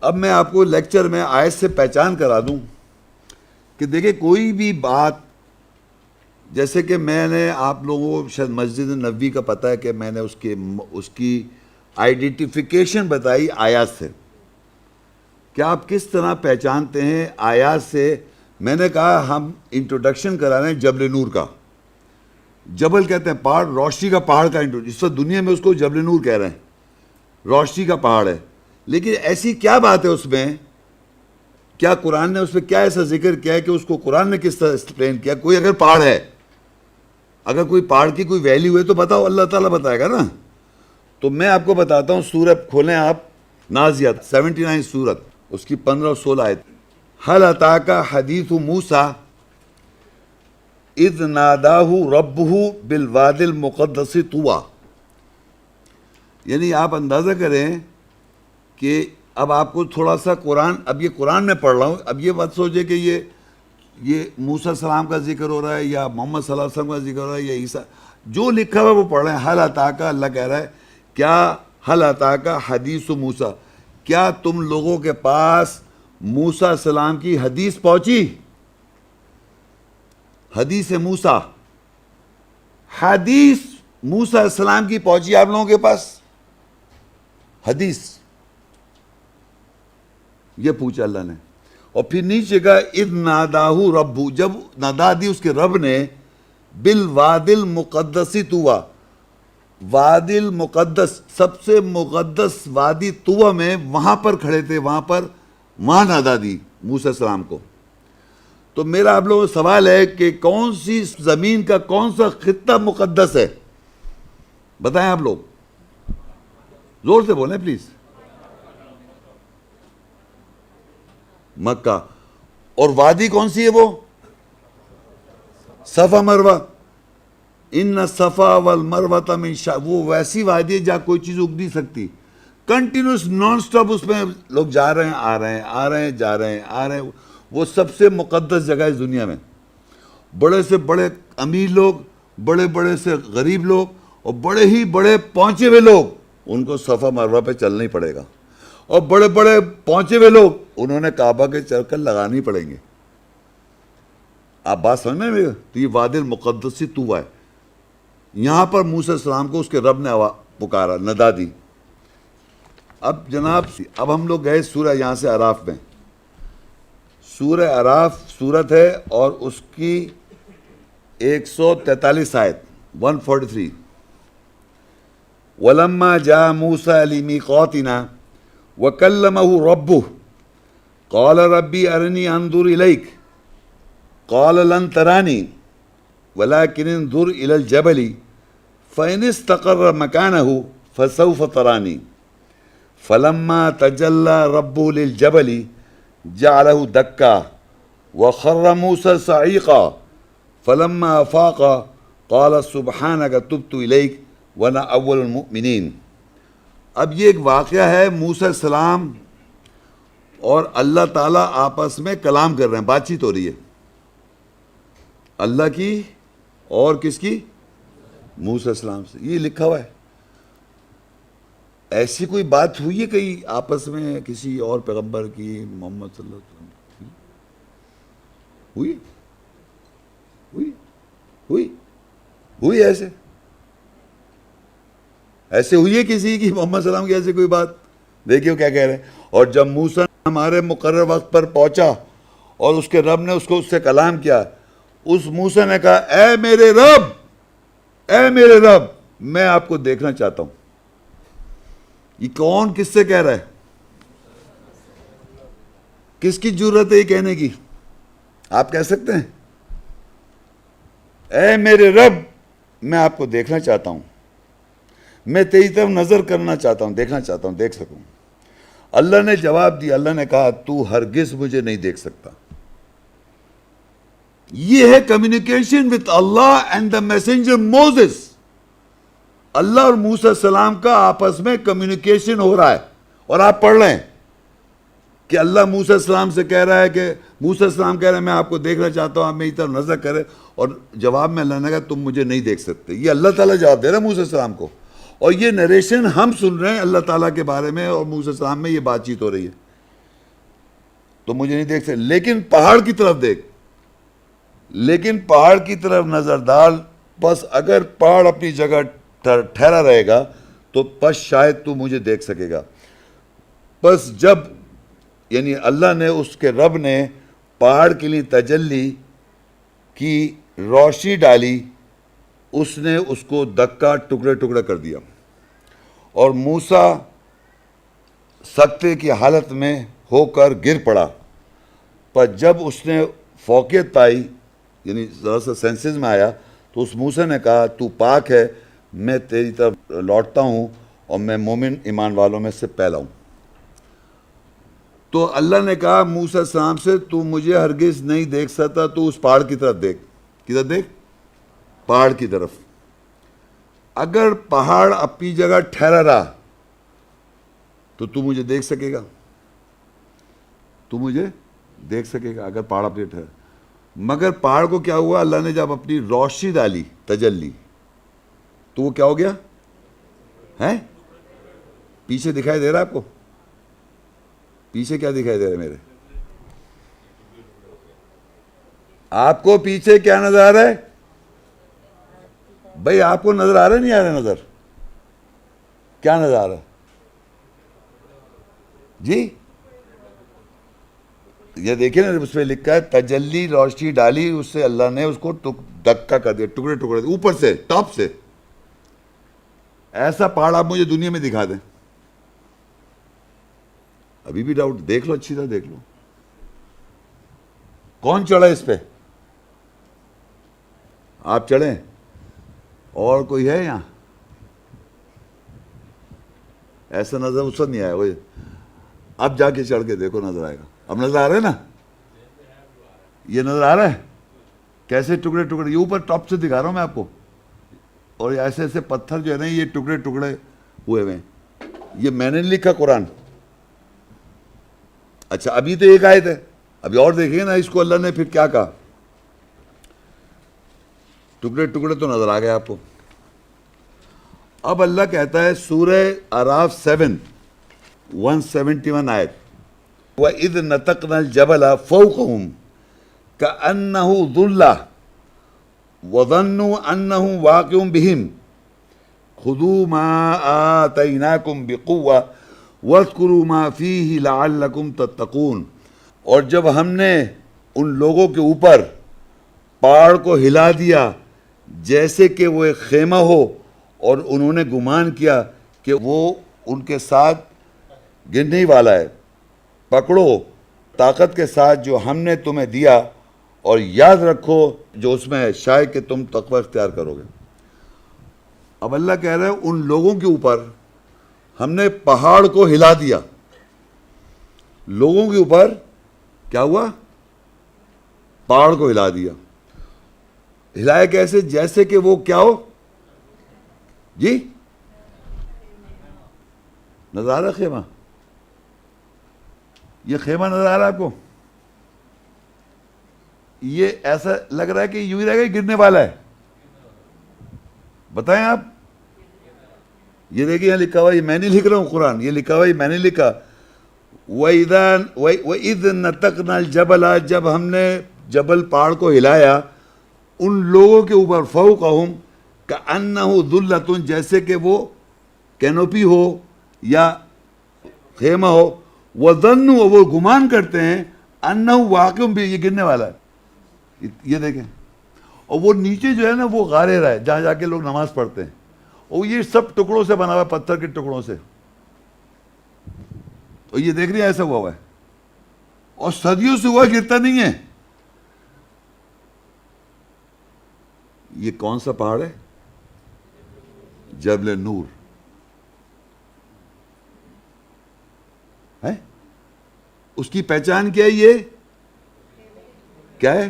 اب میں آپ کو لیکچر میں آیت سے پہچان کرا دوں کہ دیکھیں کوئی بھی بات، جیسے کہ میں نے آپ لوگوں کو شاید مسجد نبوی کا پتہ ہے کہ میں نے اس کی آئیڈینٹیفیکیشن بتائی آیات سے، کہ آپ کس طرح پہچانتے ہیں آیات سے۔ میں نے کہا ہم انٹروڈکشن کرا رہے ہیں جبل نور کا۔ جبل کہتے ہیں پہاڑ، روشنی کا پہاڑ کا اس وقت دنیا میں اس کو جبل نور کہہ رہے ہیں، روشنی کا پہاڑ ہے۔ لیکن ایسی کیا بات ہے اس میں، کیا قرآن نے اس میں کیا ایسا ذکر کیا ہے کہ اس کو قرآن نے کس طرح ایکسپلین کیا؟ کوئی اگر پہاڑ ہے، اگر کوئی پہاڑ کی کوئی ویلیو ہے تو بتاؤ، اللہ تعالیٰ بتائے گا نا۔ تو میں آپ کو بتاتا ہوں، سورہ کھولیں آپ، نازیات 79 سورت، اس کی 15 اور 16 آیت۔ هل اتاک حدیث موسیٰ اذ ناداہ ربہ بالوادی المقدس طویٰ۔ یعنی آپ اندازہ کریں کہ اب آپ کو تھوڑا سا قرآن، اب یہ قرآن میں پڑھ رہا ہوں، اب یہ مت سوچے کہ یہ موسیٰ السلام کا ذکر ہو رہا ہے یا محمد صلی اللہ علیہ وسلم کا ذکر ہو رہا ہے یا عیسیٰ، جو لکھا ہوا ہے وہ پڑھ رہے ہیں۔ حل اتاک، اللہ کہہ رہا ہے کیا، حل اتاک حدیث موسیٰ، کیا تم لوگوں کے پاس موسیٰ السلام کی حدیث پہنچی؟ حدیث موسیٰ، حدیث موسیٰ السلام کی پہنچی آپ لوگوں کے پاس؟ حدیث یہ پوچھا اللہ نے، اور پھر نیچے کا اذ ناداہ ربہ، جب ندا دی اس کے رب نے، بالوادی المقدس طویٰ، وادی المقدس، سب سے مقدس وادی طویٰ میں، وہاں پر کھڑے تھے، وہاں ندا دی موسیٰ السلام کو۔ تو میرا آپ لوگوں سے سوال ہے کہ کون سی زمین کا کون سا خطہ مقدس ہے؟ بتائیں آپ لوگ، زور سے بولیں پلیز۔ مکہ۔ اور وادی کون سی ہے وہ؟ صفا مروہ۔ ان الصفا والمروہ من وہ ویسی وادی ہے جہاں کوئی چیز اگ نہیں سکتی، کنٹینیوس نان سٹاپ اس میں لوگ جا رہے ہیں آ رہے ہیں، آ رہے ہیں جا رہے ہیں، آ رہے ہیں۔ وہ سب سے مقدس جگہ ہے اس دنیا میں۔ بڑے سے بڑے امیر لوگ، بڑے بڑے سے غریب لوگ، اور بڑے ہی بڑے پہنچے ہوئے لوگ، ان کو صفا مروہ پہ چلنا ہی پڑے گا، اور بڑے بڑے پہنچے ہوئے لوگ، انہوں نے کعبہ کے چکر لگانے ہی پڑیں گے۔ آپ بات سمجھ میں؟ تو یہ وادی المقدس طویٰ ہے۔ یہاں پر موسیٰ السلام کو اس کے رب نے پکارا، ندا دی۔ اب جناب، اب ہم لوگ گئے سورہ یہاں سے اعراف میں۔ سورہ اعراف سورت ہے اور اس کی 143 آیت، 143۔ وَلَمَّا جَاءَ مُوسَىٰ لِمِيقَاتِنَا وَكَلَّمَهُ رَبُّهُ قَالَ رَبِّ أَرِنِي أَنظُرْ إِلَيْكَ قَالَ لَن تَرَانِي وَلَكِنِ انظُرْ إِلَى الْجَبَلِ فَإِنِ اسْتَقَرَّ مَكَانَهُ فَسَوْفَ تَرَانِي فَلَمَّا تَجَلَّى رَبُّهُ لِلْجَبَلِ جَعَلَهُ دَكًّا وَخَرَّ مُوسَىٰ صَعِيقًا فَلَمَّا أَفَاقَ قَالَ سُبْحَانَكَ تُبْتُ إِلَيْكَ وَأَنَا أَوَّلُ الْمُؤْمِنِينَ۔ اب یہ ایک واقعہ ہے، موسیٰ السلام اور اللہ تعالیٰ آپس میں کلام کر رہے ہیں، بات چیت ہو رہی ہے، اللہ کی اور کس کی؟ موسیٰ السلام سے۔ یہ لکھا ہوا ہے۔ ایسی کوئی بات ہوئی ہے کہیں آپس میں کسی اور پیغمبر کی، محمد صلی اللہ علیہ وسلم کی؟ ہوئی ایسے ہوئی ہے کسی کی، محمد صلی اللہ علیہ وسلم کی ایسے کوئی بات؟ دیکھیے وہ کیا کہہ رہے ہیں۔ اور جب موسیٰ ہمارے مقرر وقت پر پہنچا اور اس کے رب نے اس سے کلام کیا، اس موسیٰ نے کہا اے میرے رب میں آپ کو دیکھنا چاہتا ہوں۔ یہ کون کس سے کہہ رہا ہے؟ کس کی جرت ہے یہ کہنے کی؟ آپ کہہ سکتے ہیں اے میرے رب میں آپ کو دیکھنا چاہتا ہوں، میں تیری طرف نظر کرنا چاہتا ہوں، دیکھنا چاہتا ہوں، دیکھ سکوں۔ اللہ نے جواب دیا، اللہ نے کہا تو ہرگز مجھے نہیں دیکھ سکتا۔ یہ ہے communication with Allah and the messenger Moses. اللہ اور موسیٰ السلام کا آپس میں کمیونیکیشن ہو رہا ہے، اور آپ پڑھ رہے ہیں کہ اللہ موسیٰ السلام سے کہہ رہا ہے کہ موسیٰ السلام کہہ رہے ہیں میں آپ کو دیکھنا چاہتا ہوں، آپ میری طرف نظر کریں، اور جواب میں اللہ نے کہا تم مجھے نہیں دیکھ سکتے۔ یہ اللہ تعالیٰ جواب دے رہا ہے موسیٰ السلام کو، اور یہ نریشن ہم سن رہے ہیں اللہ تعالیٰ کے بارے میں، اور موسیٰ السلام میں یہ بات چیت ہو رہی ہے۔ تو مجھے نہیں دیکھ سکے، لیکن پہاڑ کی طرف دیکھ، لیکن پہاڑ کی طرف نظر ڈال، بس اگر پہاڑ اپنی جگہ ٹھہرا رہے گا تو بس شاید تو مجھے دیکھ سکے گا. بس جب یعنی اللہ نے، اس کے رب نے پہاڑ کے لیے تجلی کی، روشنی ڈالی، اس نے اس کو دکا ٹکڑے ٹکڑے کر دیا، اور موسیٰ سکتے کی حالت میں ہو کر گر پڑا. پر جب اس نے فوقیت پائی، یعنی ذرا سا سینسز میں آیا، تو اس موسیٰ نے کہا تو پاک ہے، میں تیری طرف لوٹتا ہوں اور میں مومن ایمان والوں میں سے پہلا ہوں. تو اللہ نے کہا موسیٰ السلام سے تو مجھے ہرگز نہیں دیکھ سکتا، تو اس پہاڑ کی طرف دیکھ. کدھر دیکھ؟ پہاڑ کی طرف. اگر پہاڑ اپنی جگہ ٹھہرا رہا تو مجھے دیکھ سکے گا، تو مجھے دیکھ سکے گا اگر پہاڑ اپنی ٹھہرا. مگر پہاڑ کو کیا ہوا، اللہ نے جب اپنی روشنی ڈالی، تجلی، تو وہ کیا ہو گیا ہے؟ پیچھے دکھائی دے رہا ہے آپ کو؟ پیچھے کیا دکھائی دے رہا ہے میرے؟ آپ کو پیچھے کیا نظر آ رہا ہے بھائی؟ آپ کو نظر آ رہا ہے نہیں آ رہا نظر؟ کیا نظر آ رہا ہے جی؟ یہ دیکھیں نا، اس پہ لکھا ہے تجلی، روشنی ڈالی، اس سے اللہ نے اس کو دکا کر دیا، ٹکڑے ٹکڑے، اوپر سے، ٹاپ سے. ایسا پہاڑ آپ مجھے دنیا میں دکھا دیں. ابھی بھی ڈاؤٹ؟ دیکھ لو، اچھی طرح دیکھ لو. کون چڑھا اس پہ؟ آپ چڑھیں؟ اور کوئی ہے یہاں؟ ایسا نظر اس وقت نہیں آیا. وہ اب جا کے چڑھ کے دیکھو، نظر آئے گا. اب نظر آ رہا ہے نا؟ یہ نظر آ رہا ہے کیسے ٹکڑے ٹکڑے؟ یہ اوپر ٹاپ سے دکھا رہا ہوں میں آپ کو. اور ایسے ایسے پتھر جو ہے نا، یہ ٹکڑے ٹکڑے ہوئے ہوئے ہیں. یہ میں نے نہیں لکھا، قرآن. اچھا، ابھی تو ایک آیت ہے، ابھی اور دیکھیں گے نا اس کو اللہ نے پھر کیا کہا. ٹکڑے ٹکڑے تو نظر آ گئے آپ کو. اب اللہ کہتا ہے سورہ اعراف 7 171 آیت، وَإِذْ نَتَقْنَا الْجَبَلَ فَوْقَهُمْ كَأَنَّهُ ظُلَّةٌ وَظَنُّوا أَنَّهُ وَاقِعٌ بِهِمْ خُذُوا مَا آتَيْنَاكُمْ بِقُوَّةٍ وَاذْكُرُوا مَا فِيهِ لَعَلَّكُمْ تَتَّقُونَ. اور جب ہم نے ان لوگوں کے اوپر پہاڑ کو ہلا دیا جیسے کہ وہ ایک خیمہ ہو، اور انہوں نے گمان کیا کہ وہ ان کے ساتھ گرنے والا ہے، پکڑو طاقت کے ساتھ جو ہم نے تمہیں دیا، اور یاد رکھو جو اس میں ہے، شاید کہ تم تقوی اختیار کرو گے. اب اللہ کہہ رہا ہے ان لوگوں کے اوپر ہم نے پہاڑ کو ہلا دیا. لوگوں کے اوپر کیا ہوا؟ پہاڑ کو ہلا دیا. ہلایا کیسے؟ جیسے کہ وہ کیا ہو جی؟ نظر آ رہا خیمہ؟ یہ خیمہ نظر آ رہا ہے آپ کو؟ یہ ایسا لگ رہا ہے کہ یوں ہی رہے گا، گرنے والا ہے. بتائیں آپ. یہ دیکھیں یہاں لکھا ہوا، یہ میں نہیں لکھ رہا ہوں قرآن، یہ لکھا ہوا، یہ میں نے لکھا. وَإِذْ نَتَقْنَا الْجَبَلَ، جب ہم نے جبل پہاڑ کو ہلایا ان لوگوں کے اوپر، فوقہم کأنہ ذلۃ، جیسے کہ وہ کینوپی ہو یا خیمہ ہو، وظنوا، وہ گمان کرتے ہیں، انہ واقع بھی، یہ گرنے والا ہے. یہ دیکھیں. اور وہ نیچے جو ہے نا وہ غارہ ہے، جہاں جا کے لوگ نماز پڑھتے ہیں، اور یہ سب ٹکڑوں سے بنا ہوا ہے، پتھر کے ٹکڑوں سے. تو یہ دیکھ رہے ہیں ایسا ہوا ہے، اور صدیوں سے ہوا، گرتا نہیں ہے. یہ کون سا پہاڑ ہے؟ جبل نور ہے. اس کی پہچان کیا ہے؟ یہ کیا ہے؟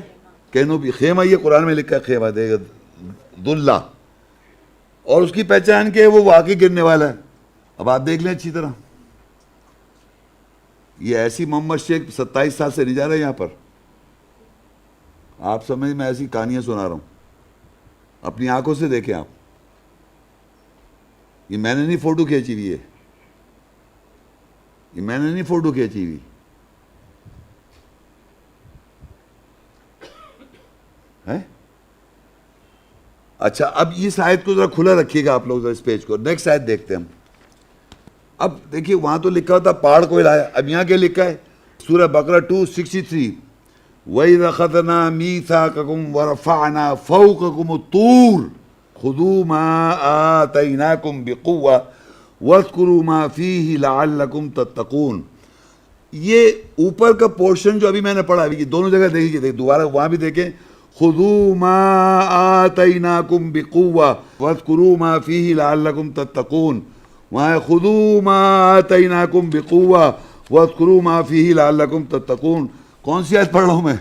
کینوپی، خیمہ. یہ قرآن میں لکھا ہے خیمہ، دے گا دلہ. اور اس کی پہچان کیا ہے؟ وہ واقعی گرنے والا ہے. اب آپ دیکھ لیں اچھی طرح. یہ ایسی محمد شیخ 27 سال سے نہیں جا رہا ہے یہاں پر. آپ سمجھ، میں ایسی کہانیاں سنا رہا ہوں، اپنی آنکھوں سے دیکھیں آپ. یہ میں نے نہیں فوٹو کھینچی ہوئی ہے، یہ میں نے نہیں فوٹو کھینچی ہوئی. ہے. اچھا اب اس آیت کو ذرا کھلا رکھیے گا آپ لوگ ذرا اس پیج کو. نیکسٹ آیت دیکھتے ہیں ہم. اب دیکھیے وہاں تو لکھا ہوتا پہاڑ کو ہلایا, اب یہاں کیا لکھا ہے سورہ بقرہ 263 وَإِذْ أَخَذْنَا مِيثَاقَكُمْ وَرَفَعْنَا فَوْقَكُمُ الطُّورَ خُذُوا مَا آتَيْنَاكُمْ بِقُوَّةٍ وَاذْكُرُوا مَا فِيهِ لَعَلَّكُمْ تَتَّقُونَ. یہ اوپر کا پورشن جو ابھی میں نے پڑھا, ابھی دونوں جگہ دیکھیے, دوبارہ وہاں بھی دیکھیں خُذُوا مَا آتَيْنَاكُمْ بِقُوَّةٍ وَاذْكُرُوا مَا فِيهِ لَعَلَّكُمْ تَتَّقُونَ. وہاں خُذُوا مَا آتَيْنَاكُمْ بِقُوَّةٍ وَاذْكُرُوا مَا فِيهِ لَعَلَّكُمْ تَتَّقُونَ. کون سی آیت پڑھ رہا ہوں میں,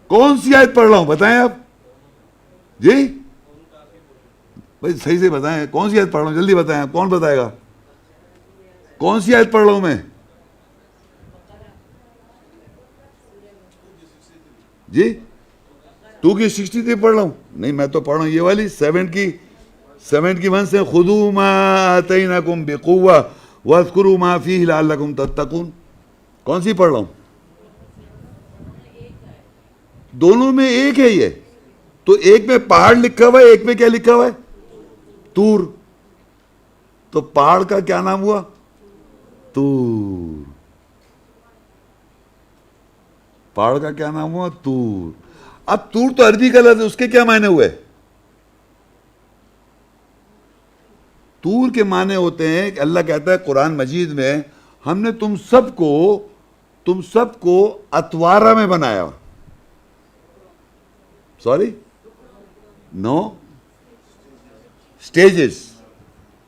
کون سی آیت پڑھ رہا ہوں بتائیں آپ جی, بھائی صحیح سے بتائیں کون سی آیت پڑھ رہا ہوں, جلدی بتائیں, کون بتائے گا کون سی آیت پڑھ رہا ہوں میں جی. 2 کی 63 پڑھ رہا ہوں, نہیں میں تو پڑھ رہا ہوں یہ والی 7 کی 1 سے خُذُوا مَا آتَيْنَاكُمْ بِقُوَّةٍ وَاذْكُرُوا مَا فِيهِ لَعَلَّكُمْ تَتَّقُونَ. کون سی پڑھ رہا ہوں, دونوں میں ایک ہے یہ تو. ایک میں پہاڑ لکھا ہوا ہے, ایک میں کیا لکھا ہوا ہے تور. تو پہاڑ کا کیا نام ہوا تور, پہاڑ کا کیا نام ہوا تور. اب تور تو عربی کا لفظ ہے, اس کے کیا معنی ہوئے, تور کے معنی ہوتے ہیں کہ اللہ کہتا ہے قرآن مجید میں ہم نے تم سب کو اتوارا میں بنایا, سوری نو سٹیجز,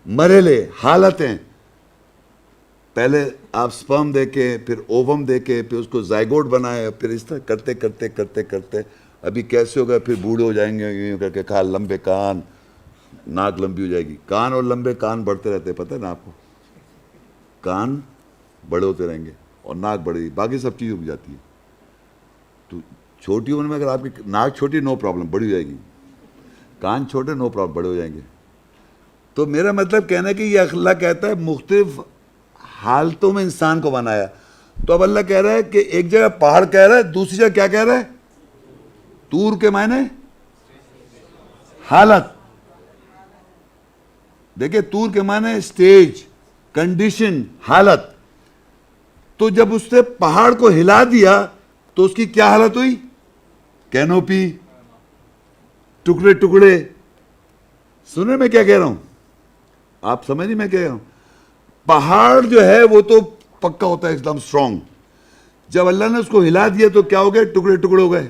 مرحلے, حالتیں. پہلے آپ سپرم دے کے, پھر اووم دے کے, پھر اس کو زائگوٹ بنائے, پھر اس طرح کرتے کرتے کرتے کرتے ابھی کیسے ہوگا, پھر بوڑھے ہو جائیں گے یوں کر کے, کھال لمبے کان, ناک لمبی ہو جائے گی. کان اور لمبے کان بڑھتے رہتے, پتہ ہے نا آپ کو, کان بڑے ہوتے رہیں گے اور ناک بڑھے گی, باقی سب چیز رک جاتی ہے. تو چھوٹی عمر میں اگر آپ کی ناک چھوٹی نو پرابلم, بڑی ہو جائے گی, کان چھوٹے نو پرابلم, بڑے ہو جائیں گے. تو میرا مطلب کہنا ہے کہ یہ اللہ کہتا ہے مختلف حالتوں میں انسان کو بنایا. تو اب اللہ کہہ رہا ہے کہ ایک جگہ پہاڑ کہہ رہا ہے, دوسری جگہ کیا کہہ رہا ہے تور کے معنی حالت. دیکھیں تور کے معنی سٹیج, کنڈیشن, حالت. تو جب اس نے پہاڑ کو ہلا دیا تو اس کی کیا حالت ہوئی, کینوپی, ٹکڑے ٹکڑے. سنیں میں کیا کہہ رہا ہوں, آپ سمجھ نہیں میں کہہ رہا ہوں. پہاڑ جو ہے وہ تو پکا ہوتا ہے ایک دم سٹرونگ, جب اللہ نے اس کو ہلا دیا تو کیا ہو گئے, ٹکڑے ٹکڑے ہو گئے.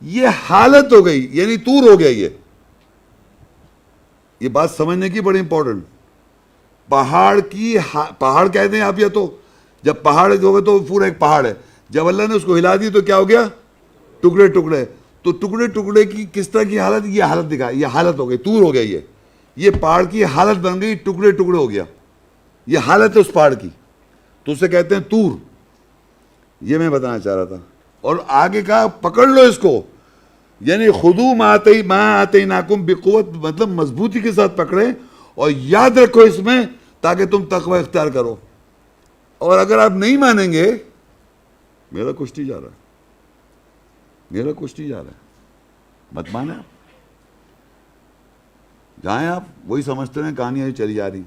یہ حالت ہو گئی, یعنی تور ہو گیا. یہ بات سمجھنے کی بڑی امپورٹنٹ. پہاڑ کہتے ہیں آپ, یا تو جب پہاڑ ہوگا تو پورا ایک پہاڑ ہے, جب اللہ نے اس کو ہلا دی تو کیا ہو گیا, ٹکڑے ٹکڑے. تو ٹکڑے ٹکڑے کی کس طرح کی حالت, یہ حالت دکھا, یہ حالت ہو گئی, تور ہو گیا. یہ پہاڑ کی حالت بن گئی, ٹکڑے ٹکڑے ہو گیا, یہ حالت ہے اس پہاڑ کی, تو اسے کہتے ہیں تور. یہ میں بتانا چاہ رہا تھا. اور آگے کہا پکڑ لو اس کو, یعنی خُذُوا مَا آتَيْنَاكُمْ بِقُوَّةٍ, مطلب مضبوطی کے ساتھ پکڑے اور یاد رکھو اس میں تاکہ تم تقوی اختیار کرو. اور اگر آپ نہیں مانیں گے, میرا کچھ نہیں جا رہا, میرا کچھ نہیں جا رہا ہے, مت مانے آپ, جائیں آپ وہی سمجھتے ہیں کہانیاں چلی جا رہی.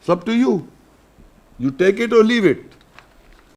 سب to you, you take it اور لیو اٹ.